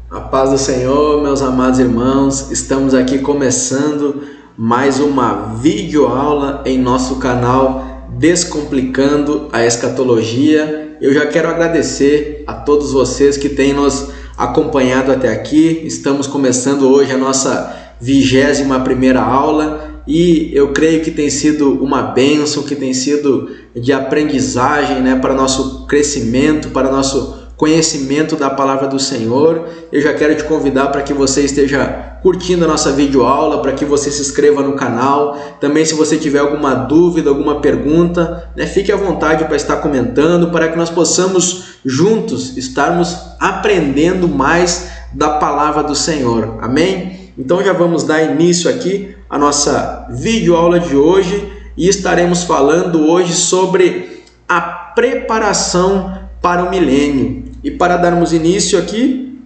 A paz do Senhor, meus amados irmãos, estamos aqui começando mais uma videoaula em nosso canal Descomplicando a Escatologia. Eu já quero agradecer a todos vocês que têm nos acompanhado até aqui. Estamos começando hoje a nossa 21ª aula e eu creio que tem sido uma bênção, que tem sido de aprendizagem, para nosso crescimento, para nosso conhecimento da palavra do Senhor. Eu já quero te convidar para que você esteja curtindo a nossa videoaula, para que você se inscreva no canal. Também, se você tiver alguma dúvida, alguma pergunta, fique à vontade para estar comentando, para que nós possamos juntos estarmos aprendendo mais da palavra do Senhor. Amém? Então já vamos dar início aqui à nossa videoaula de hoje e estaremos falando hoje sobre a preparação para o milênio. E para darmos início aqui,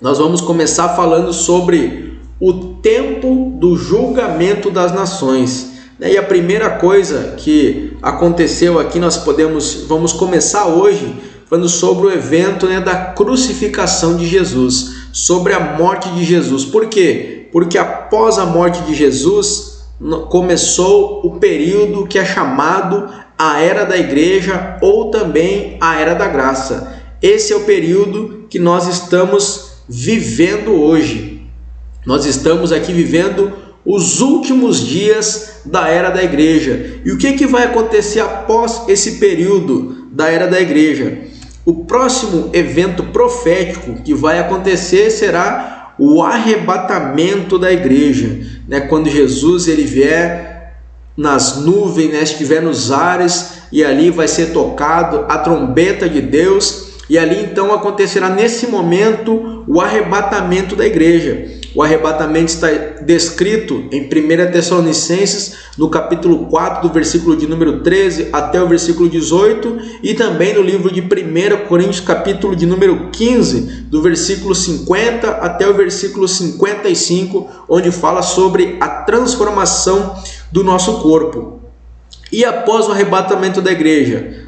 nós vamos começar falando sobre o tempo do julgamento das nações. E a primeira coisa que aconteceu aqui, vamos começar hoje falando sobre o evento da crucificação de Jesus, sobre a morte de Jesus. Por quê? Porque após a morte de Jesus, começou o período que é chamado a Era da Igreja ou também a Era da Graça. Esse é o período que nós estamos vivendo hoje. Nós estamos aqui vivendo os últimos dias da Era da Igreja. E o que vai acontecer após esse período da Era da Igreja? O próximo evento profético que vai acontecer será o arrebatamento da igreja, quando Jesus ele vier nas nuvens, estiver nos ares, e ali vai ser tocado a trombeta de Deus, e ali então acontecerá nesse momento o arrebatamento da igreja. O arrebatamento está descrito em 1 Tessalonicenses, no capítulo 4, do versículo de número 13 até o versículo 18, e também no livro de 1 Coríntios, capítulo de número 15, do versículo 50 até o versículo 55, onde fala sobre a transformação do nosso corpo. E após o arrebatamento da igreja,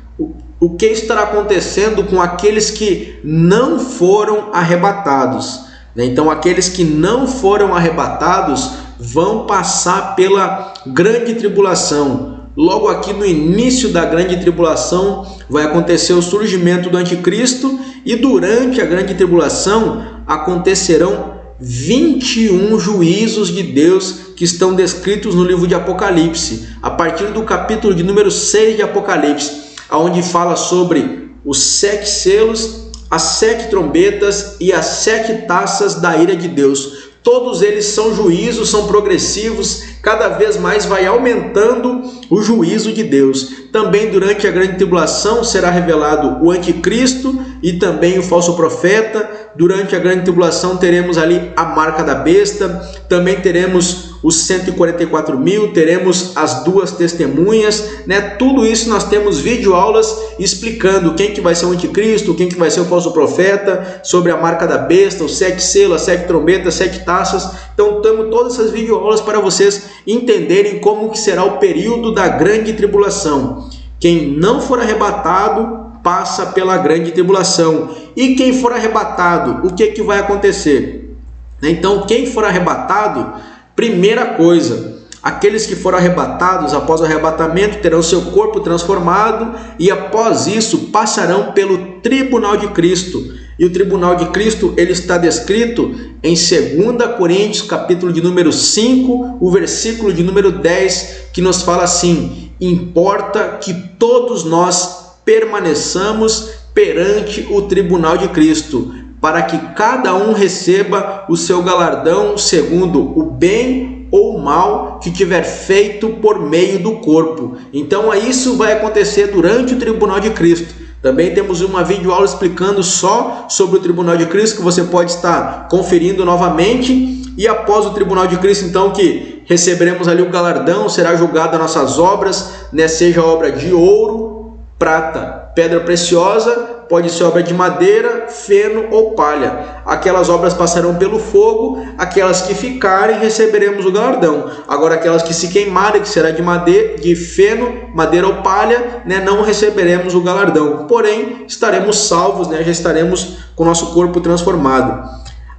o que estará acontecendo com aqueles que não foram arrebatados? Então, aqueles que não foram arrebatados vão passar pela grande tribulação. Logo aqui no início da grande tribulação vai acontecer o surgimento do anticristo, e durante a grande tribulação acontecerão 21 juízos de Deus que estão descritos no livro de Apocalipse, a partir do capítulo de número 6 de Apocalipse, onde fala sobre os 7 selos, as 7 trombetas e as 7 taças da ira de Deus. Todos eles são juízos, são progressivos, cada vez mais vai aumentando o juízo de Deus. Também durante a grande tribulação será revelado o anticristo e também o falso profeta. Durante a grande tribulação teremos ali a marca da besta, também teremos os 144 mil, teremos as 2 testemunhas, Tudo isso nós temos videoaulas explicando quem que vai ser o anticristo, quem que vai ser o falso profeta, sobre a marca da besta, os 7 selos, as 7 trombetas, 7 taças. Então temos todas essas videoaulas para vocês entenderem como que será o período da grande tribulação. Quem não for arrebatado passa pela grande tribulação. E quem for arrebatado, o que vai acontecer? Então, quem for arrebatado, primeira coisa, aqueles que foram arrebatados após o arrebatamento terão seu corpo transformado e após isso passarão pelo tribunal de Cristo. E o tribunal de Cristo ele está descrito em 2 Coríntios, capítulo de número 5, o versículo de número 10, que nos fala assim: importa que todos nós permaneçamos perante o tribunal de Cristo, para que cada um receba o seu galardão segundo o bem ou o mal que tiver feito por meio do corpo. Então isso vai acontecer durante o tribunal de Cristo. Também temos uma videoaula explicando só sobre o tribunal de Cristo, que você pode estar conferindo novamente. E após o tribunal de Cristo, então, que receberemos ali o galardão, será julgada nossas obras, seja obra de ouro, prata, pedra preciosa, pode ser obra de madeira, feno ou palha. Aquelas obras passarão pelo fogo, aquelas que ficarem receberemos o galardão. Agora aquelas que se queimarem, que será de madeira, de feno, madeira ou palha, não receberemos o galardão. Porém, estaremos salvos, já estaremos com o nosso corpo transformado.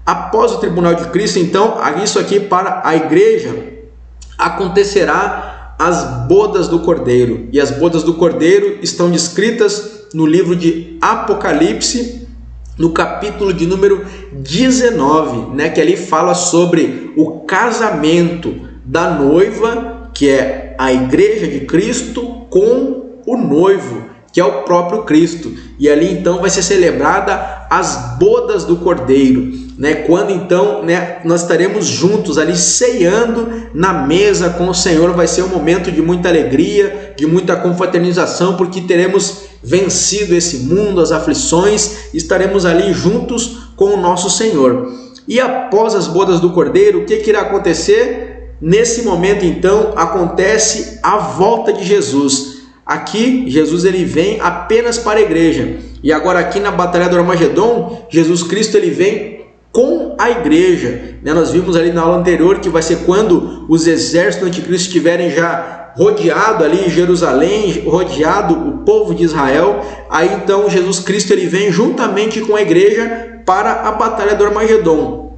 após o tribunal de Cristo, então, isso aqui para a igreja, acontecerá as bodas do Cordeiro. E as bodas do Cordeiro estão descritas no livro de Apocalipse, no capítulo de número 19, né, que ali fala sobre o casamento da noiva, que é a igreja de Cristo, com o noivo, que é o próprio Cristo. E ali então vai ser celebrada as bodas do Cordeiro, né? Quando então, né, nós estaremos juntos ali ceando na mesa com o Senhor. Vai ser um momento de muita alegria, de muita confraternização, porque teremos vencido esse mundo, as aflições, estaremos ali juntos com o nosso Senhor. E após as bodas do Cordeiro, o que irá acontecer? Nesse momento então acontece a volta de Jesus. Aqui Jesus ele vem apenas para a igreja, e agora aqui na batalha do Armagedon, Jesus Cristo ele vem com a igreja, né? Nós vimos ali na aula anterior que vai ser quando os exércitos do anticristo estiverem já rodeado ali em Jerusalém, rodeado o povo de Israel. Aí então Jesus Cristo ele vem juntamente com a igreja para a batalha do Armagedon.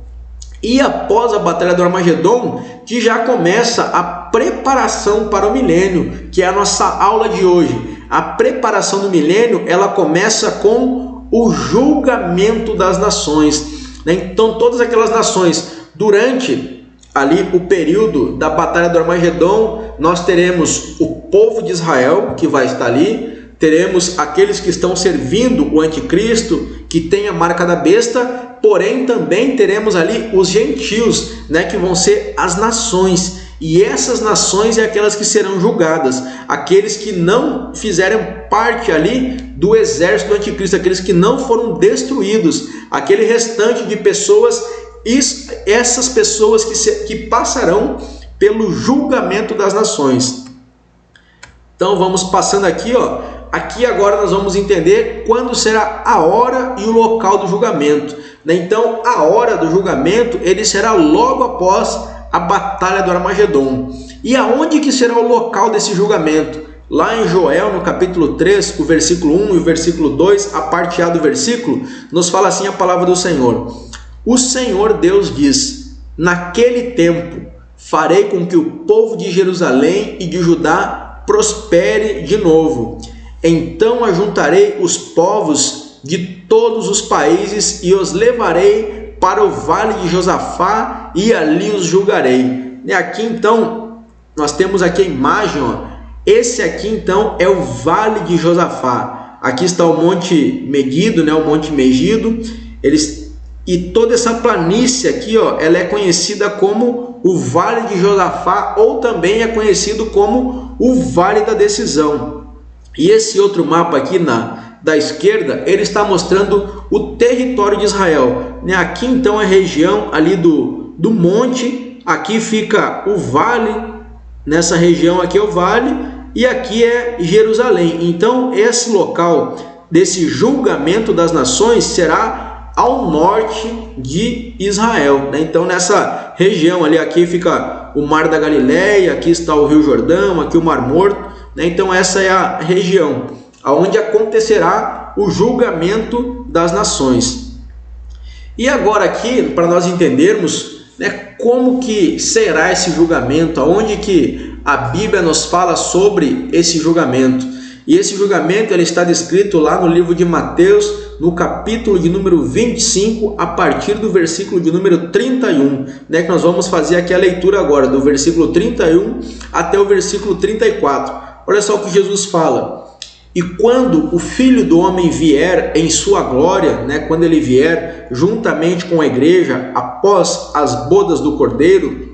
E após a batalha do Armagedon, que já começa a preparação para o milênio, que é a nossa aula de hoje. A preparação do milênio, ela começa com o julgamento das nações. Então todas aquelas nações, durante ali o período da batalha do Armagedon, nós teremos o povo de Israel, que vai estar ali, teremos aqueles que estão servindo o anticristo, que tem a marca da besta, porém também teremos ali os gentios, né, que vão ser as nações. E essas nações é aquelas que serão julgadas, aqueles que não fizeram parte ali do exército do anticristo, aqueles que não foram destruídos, aquele restante de pessoas, essas pessoas que passarão pelo julgamento das nações. Então vamos passando aqui, ó. Aqui agora nós vamos entender quando será a hora e o local do julgamento. Então a hora do julgamento ele será logo após a batalha do Armagedon. E aonde que será o local desse julgamento? Lá em Joel, no capítulo 3, o versículo 1 e o versículo 2, a parte A do versículo, nos fala assim a palavra do Senhor. O Senhor Deus diz: naquele tempo farei com que o povo de Jerusalém e de Judá prospere de novo. Então ajuntarei os povos de todos os países e os levarei para o vale de Josafá e ali os julgarei. E aqui então, nós temos aqui a imagem, ó. Esse aqui então é o vale de Josafá. Aqui está o Monte Megido, né? O Monte Megido. E toda essa planície aqui, ó, ela é conhecida como o Vale de Josafá, ou também é conhecido como o Vale da Decisão. E esse outro mapa aqui da esquerda, ele está mostrando o território de Israel. Aqui então é a região ali do monte, aqui fica o vale, nessa região aqui é o vale, e aqui é Jerusalém. Então esse local desse julgamento das nações será ao norte de Israel, né? Então nessa região ali, aqui fica o Mar da Galileia, aqui está o Rio Jordão, aqui o Mar Morto, né? Então essa é a região onde acontecerá o julgamento das nações. E agora aqui, para nós entendermos, né, como que será esse julgamento, aonde que a Bíblia nos fala sobre esse julgamento. E esse julgamento ele está descrito lá no livro de Mateus, no capítulo de número 25, a partir do versículo de número 31, né, que nós vamos fazer aqui a leitura agora, do versículo 31 até o versículo 34. Olha só o que Jesus fala. E quando o Filho do Homem vier em sua glória, né, quando ele vier juntamente com a igreja, após as bodas do Cordeiro,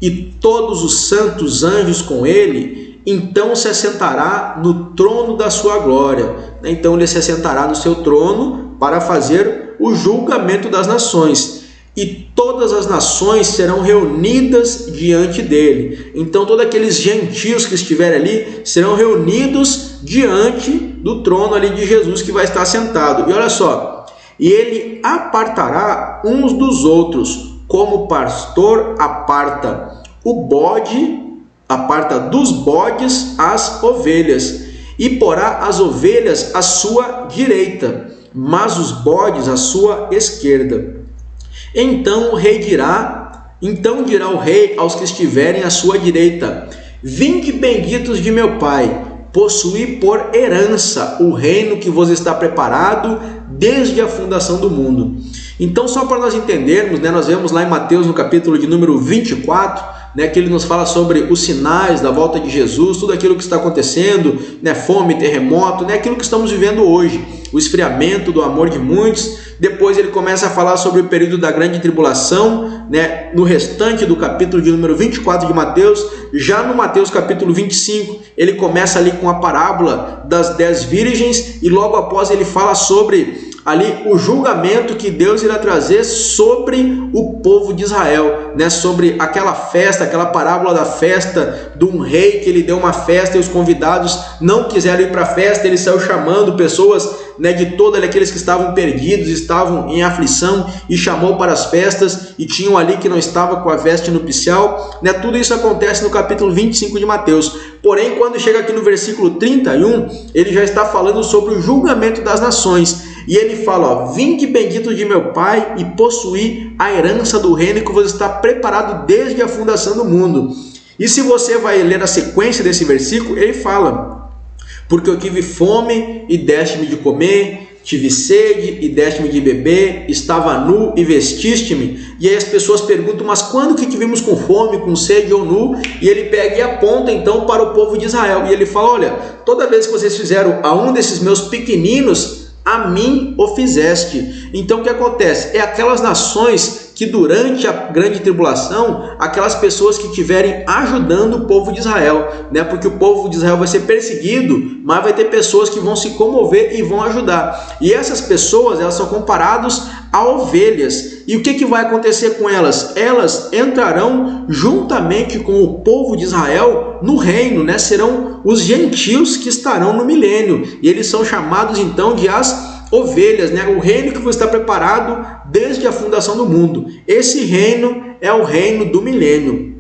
e todos os santos anjos com ele, então se assentará no trono da sua glória. Então ele se assentará no seu trono para fazer o julgamento das nações. E todas as nações serão reunidas diante dele. Então todos aqueles gentios que estiverem ali serão reunidos diante do trono ali de Jesus que vai estar sentado. E olha só, e ele apartará uns dos outros, como o pastor aparta o bode, aparta dos bodes as ovelhas, e porá as ovelhas à sua direita, mas os bodes à sua esquerda. Então dirá o rei aos que estiverem à sua direita: vinde benditos de meu pai, possuí por herança o reino que vos está preparado desde a fundação do mundo. Então, só para nós entendermos, nós vemos lá em Mateus, no capítulo de número 24, que ele nos fala sobre os sinais da volta de Jesus, tudo aquilo que está acontecendo, fome, terremoto, aquilo que estamos vivendo hoje, o esfriamento do amor de muitos. Depois ele começa a falar sobre o período da grande tribulação, no restante do capítulo de número 24 de Mateus. Já no Mateus capítulo 25, ele começa ali com a parábola das 10 virgens, e logo após ele fala sobre ali o julgamento que Deus irá trazer sobre o povo de Israel, sobre aquela festa, aquela parábola da festa de um rei que ele deu uma festa e os convidados não quiseram ir para a festa. Ele saiu chamando pessoas de todos aqueles que estavam perdidos, estavam em aflição, e chamou para as festas, e tinham ali que não estava com a veste nupcial. Tudo isso acontece no capítulo 25 de Mateus. Porém, quando chega aqui no versículo 31, ele já está falando sobre o julgamento das nações. E ele fala: vinde bendito de meu pai e possuí a herança do reino que vos está preparado desde a fundação do mundo. E se você vai ler a sequência desse versículo, ele fala: porque eu tive fome e deste-me de comer, tive sede e deste-me de beber, estava nu e vestiste-me. E aí as pessoas perguntam: mas quando que tivemos com fome, com sede ou nu? E ele pega e aponta então para o povo de Israel, e ele fala: olha, toda vez que vocês fizeram a um desses meus pequeninos, a mim o fizeste. Então o que acontece? É aquelas nações que durante a grande tribulação, aquelas pessoas que estiverem ajudando o povo de Israel, porque o povo de Israel vai ser perseguido, mas vai ter pessoas que vão se comover e vão ajudar. E essas pessoas, elas são comparadas a ovelhas. E o que vai acontecer com elas? Elas entrarão juntamente com o povo de Israel no reino, serão os gentios que estarão no milênio. E eles são chamados então de as ovelhas, o reino que vos está preparado desde a fundação do mundo. Esse reino é o reino do milênio.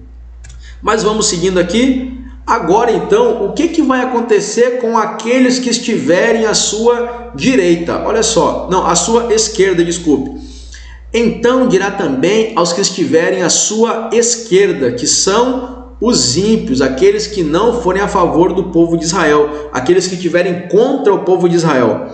Mas vamos seguindo aqui. Agora então, o que vai acontecer com aqueles que estiverem à sua direita? Olha só, não, à sua esquerda, desculpe. Então dirá também aos que estiverem à sua esquerda, que são os ímpios, aqueles que não forem a favor do povo de Israel, aqueles que estiverem contra o povo de Israel: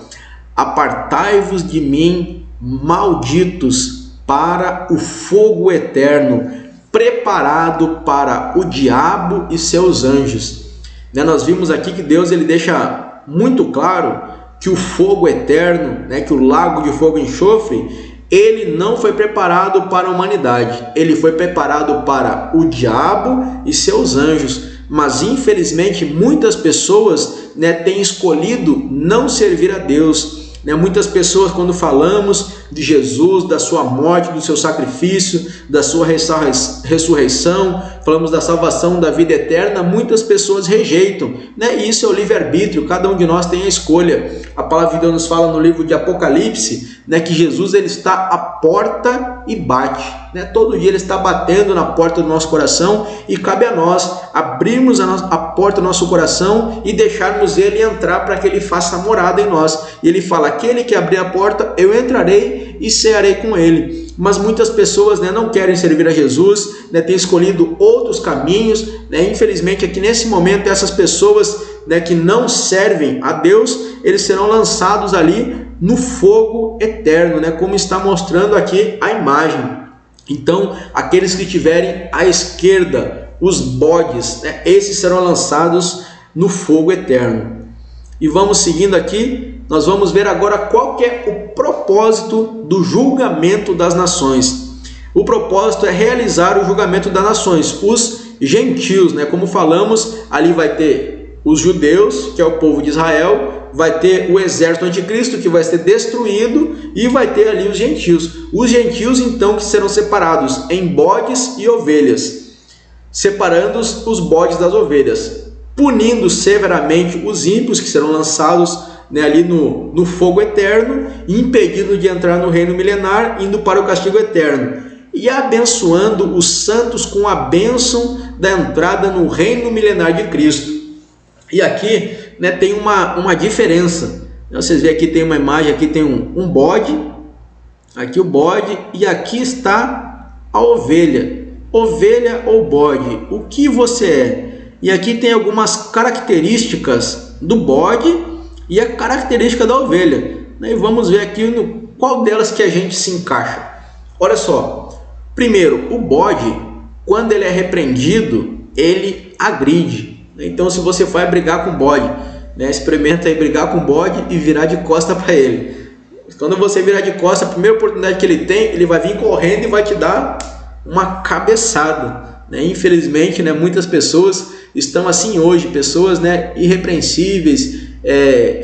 apartai-vos de mim, malditos, para o fogo eterno, preparado para o diabo e seus anjos. Nós vimos aqui que Deus ele deixa muito claro que o fogo eterno, que o lago de fogo e enxofre, ele não foi preparado para a humanidade, ele foi preparado para o diabo e seus anjos. Mas infelizmente muitas pessoas têm escolhido não servir a Deus. Muitas pessoas, quando falamos de Jesus, da sua morte, do seu sacrifício, da sua ressurreição, falamos da salvação, da vida eterna, muitas pessoas rejeitam. E isso é o livre-arbítrio, cada um de nós tem a escolha. A palavra de Deus nos fala no livro de Apocalipse, que Jesus ele está à porta e bate. Todo dia ele está batendo na porta do nosso coração, e cabe a nós abrirmos a porta do nosso coração e deixarmos ele entrar para que ele faça morada em nós. E ele fala: aquele que abrir a porta, eu entrarei e cearei com ele. Mas muitas pessoas não querem servir a Jesus, têm escolhido outros caminhos. Infelizmente aqui nesse momento essas pessoas que não servem a Deus, eles serão lançados ali no fogo eterno, como está mostrando aqui a imagem. Então aqueles que estiverem à esquerda, os bodes, esses serão lançados no fogo eterno. E vamos seguindo aqui, nós vamos ver agora qual que é o propósito do julgamento das nações. O propósito é realizar o julgamento das nações, os gentios, como falamos, ali vai ter os judeus, que é o povo de Israel, vai ter o exército anticristo, que vai ser destruído, e vai ter ali os gentios. Os gentios, então, que serão separados em bodes e ovelhas, separando os bodes das ovelhas, punindo severamente os ímpios, que serão lançados ali no fogo eterno, impedindo de entrar no reino milenar, indo para o castigo eterno, e abençoando os santos com a bênção da entrada no reino milenar de Cristo. E aqui tem uma diferença. Vocês veem aqui, tem uma imagem, aqui tem um bode, Aqui o bode e aqui está a ovelha. Ovelha ou bode, o que você é? E aqui tem algumas características do bode e a característica da ovelha. E vamos ver aqui no qual delas que a gente se encaixa. Olha só, primeiro, o bode, quando ele é repreendido, ele agride. Então, se você vai brigar com o bode, experimenta aí brigar com o bode e virar de costa para ele. Quando você virar de costa, a primeira oportunidade que ele tem, ele vai vir correndo e vai te dar uma cabeçada. Infelizmente, muitas pessoas estão assim hoje, pessoas irrepreensíveis,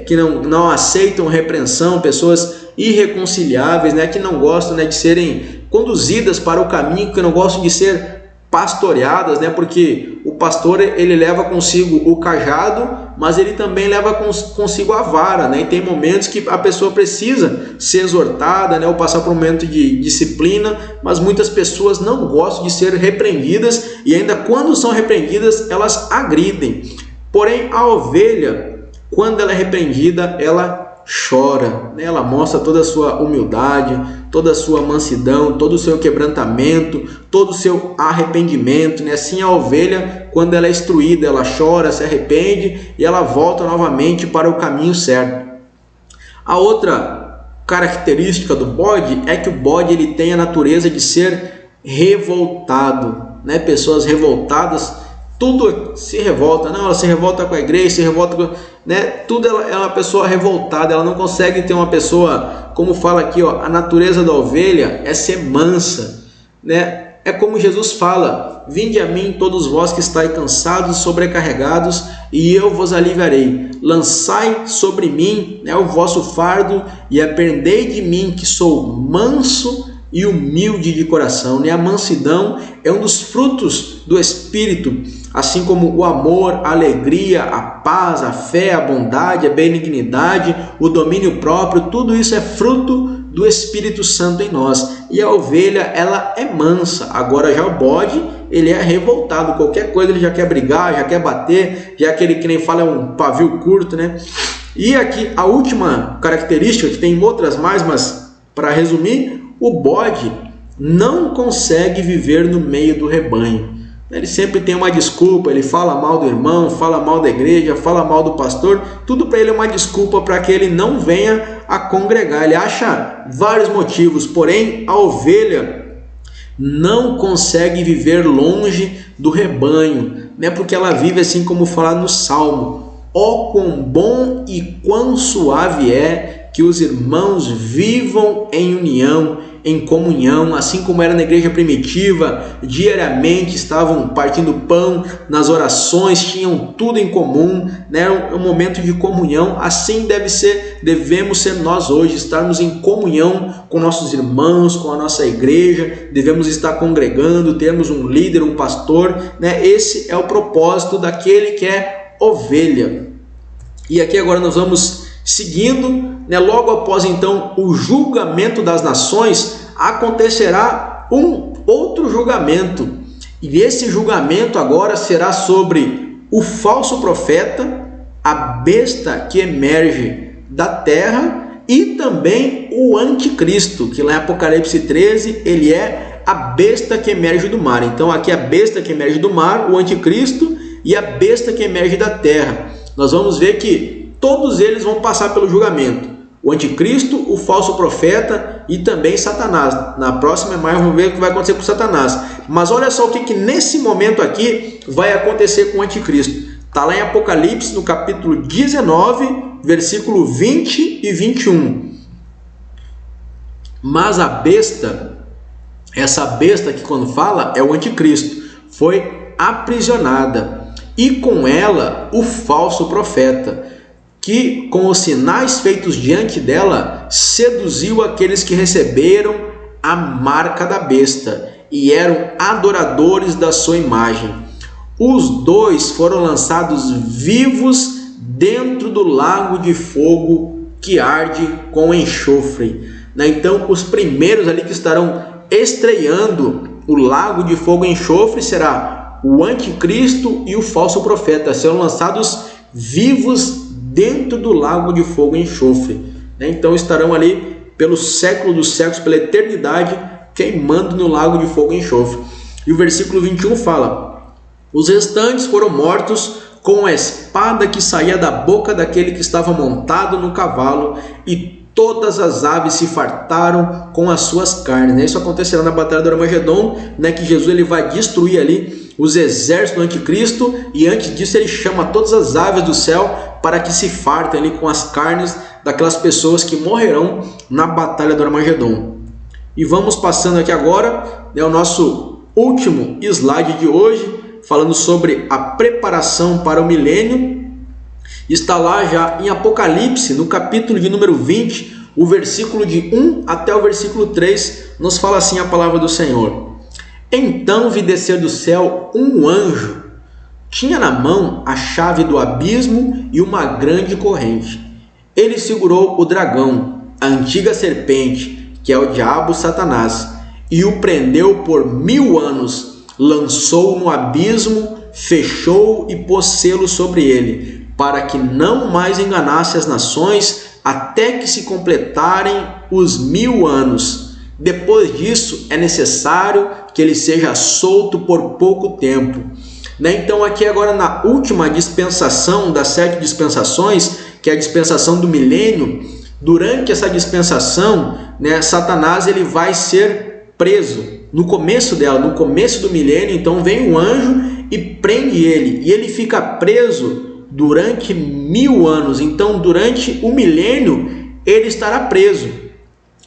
que não aceitam repreensão, pessoas irreconciliáveis, que não gostam de serem conduzidas para o caminho, que não gostam de ser pastoreadas, porque o pastor ele leva consigo o cajado, mas ele também leva consigo a vara, e tem momentos que a pessoa precisa ser exortada, ou passar por um momento de disciplina, mas muitas pessoas não gostam de ser repreendidas e ainda quando são repreendidas elas agridem. Porém a ovelha, quando ela é repreendida, ela chora, ela mostra toda a sua humildade, toda a sua mansidão, todo o seu quebrantamento, todo o seu arrependimento. Assim a ovelha, quando ela é instruída, ela chora, se arrepende e ela volta novamente para o caminho certo. A outra característica do bode é que o bode ele tem a natureza de ser revoltado, Pessoas revoltadas, tudo se revolta, ela se revolta com a igreja, se revolta com, tudo ela é uma pessoa revoltada, ela não consegue ter uma pessoa, como fala aqui, a natureza da ovelha é ser mansa, É como Jesus fala: vinde a mim todos vós que estáis cansados e sobrecarregados, e eu vos aliviarei. Lançai sobre mim o vosso fardo e aprendei de mim, que sou manso e humilde de coração. A mansidão é um dos frutos do Espírito, assim como o amor, a alegria, a paz, a fé, a bondade, a benignidade, o domínio próprio, tudo isso é fruto do Espírito Santo em nós. E a ovelha, ela é mansa. Agora já o bode, ele é revoltado, qualquer coisa ele já quer brigar, já quer bater, já aquele que nem fala é um pavio curto, E aqui a última característica, que tem outras mais, mas para resumir, o bode não consegue viver no meio do rebanho. Ele sempre tem uma desculpa, ele fala mal do irmão, fala mal da igreja, fala mal do pastor, tudo para ele é uma desculpa para que ele não venha a congregar. Ele acha vários motivos, porém a ovelha não consegue viver longe do rebanho, porque ela vive assim como fala no Salmo: ó quão bom e quão suave é que os irmãos vivam em união, em comunhão, assim como era na igreja primitiva, diariamente estavam partindo pão, nas orações tinham tudo em comum, um momento de comunhão. Assim devemos ser nós hoje, estarmos em comunhão com nossos irmãos, com a nossa igreja, devemos estar congregando, termos um líder, um pastor, Esse é o propósito daquele que é ovelha. E aqui agora nós vamos seguindo, logo após então o julgamento das nações, acontecerá um outro julgamento, e esse julgamento agora será sobre o falso profeta, a besta que emerge da terra e também o anticristo, que lá em Apocalipse 13 ele é a besta que emerge do mar. Então aqui a besta que emerge do mar, o anticristo, e a besta que emerge da terra. Nós vamos ver que todos eles vão passar pelo julgamento: o anticristo, o falso profeta e também Satanás. Na próxima mais vamos ver o que vai acontecer com Satanás. Mas olha só o que nesse momento aqui vai acontecer com o anticristo. Está lá em Apocalipse, no capítulo 19, versículo 20 e 21. Mas a besta, essa besta que quando fala é o anticristo, foi aprisionada, e com ela o falso profeta, que com os sinais feitos diante dela seduziu aqueles que receberam a marca da besta e eram adoradores da sua imagem. Os dois foram lançados vivos dentro do lago de fogo que arde com enxofre. Então os primeiros ali que estarão estreando o lago de fogo e enxofre será o anticristo e o falso profeta. Serão lançados vivos dentro do lago de fogo e enxofre. Então estarão ali pelos séculos dos séculos, pela eternidade, queimando no lago de fogo e enxofre. E o versículo 21 fala: os restantes foram mortos com a espada que saía da boca daquele que estava montado no cavalo, e todas as aves se fartaram com as suas carnes. Isso acontecerá na batalha do Armagedon, que Jesus ele vai destruir ali os exércitos do anticristo, e antes disso ele chama todas as aves do céu para que se fartem ali com as carnes daquelas pessoas que morrerão na batalha do Armagedon. E vamos passando aqui agora, o nosso último slide de hoje, falando sobre a preparação para o milênio. Está lá já em Apocalipse, no capítulo de número 20, o versículo de 1 até o versículo 3, nos fala assim a palavra do Senhor. Então vi descer do céu um anjo, tinha na mão a chave do abismo e uma grande corrente. Ele segurou o dragão, a antiga serpente, que é o diabo Satanás, e o prendeu por 1000 anos, lançou-o no abismo, fechou-o e pôs selo sobre ele, para que não mais enganasse as nações, até que se completarem os 1000 anos. Depois disso, é necessário que ele seja solto por pouco tempo. Então aqui agora na última dispensação das 7 dispensações, que é a dispensação do milênio, durante essa dispensação, Satanás ele vai ser preso. No começo dela, no começo do milênio, então vem um anjo e prende ele, e ele fica preso durante 1000 anos. Então durante o milênio ele estará preso,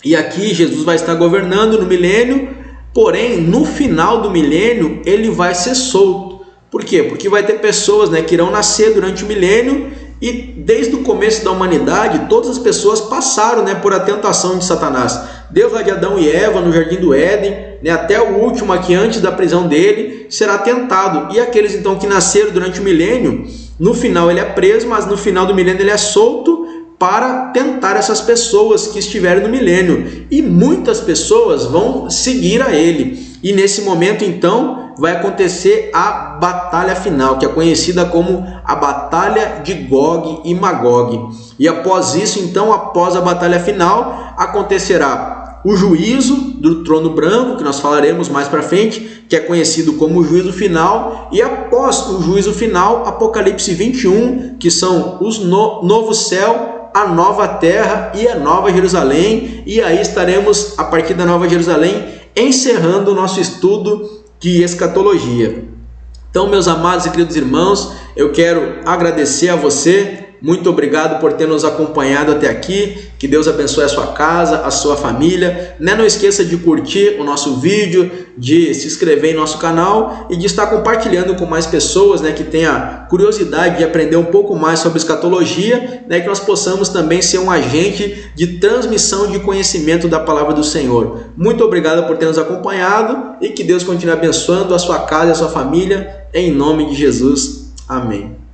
e aqui Jesus vai estar governando no milênio, porém no final do milênio ele vai ser solto. Por quê? Porque vai ter pessoas que irão nascer durante o milênio, e desde o começo da humanidade todas as pessoas passaram por a tentação de Satanás, desde lá de Adão e Eva no Jardim do Éden, até o último aqui antes da prisão dele será tentado. E aqueles então que nasceram durante o milênio, no final ele é preso, mas no final do milênio ele é solto para tentar essas pessoas que estiverem no milênio, e muitas pessoas vão seguir a ele. E nesse momento então vai acontecer a batalha final, que é conhecida como a batalha de Gog e Magog. E após isso, então, após a batalha final, acontecerá o juízo do trono branco, que nós falaremos mais para frente, que é conhecido como o juízo final. E após o juízo final, Apocalipse 21, que são os novo céu, a nova terra e a nova Jerusalém. E aí estaremos, a partir da nova Jerusalém, encerrando o nosso estudo de escatologia. Então, meus amados e queridos irmãos, eu quero agradecer a você. Muito obrigado por ter nos acompanhado até aqui. Que Deus abençoe a sua casa, a sua família. Não esqueça de curtir o nosso vídeo, de se inscrever em nosso canal e de estar compartilhando com mais pessoas que tenham curiosidade de aprender um pouco mais sobre escatologia, que nós possamos também ser um agente de transmissão de conhecimento da palavra do Senhor. Muito obrigado por ter nos acompanhado, e que Deus continue abençoando a sua casa e a sua família, em nome de Jesus. Amém.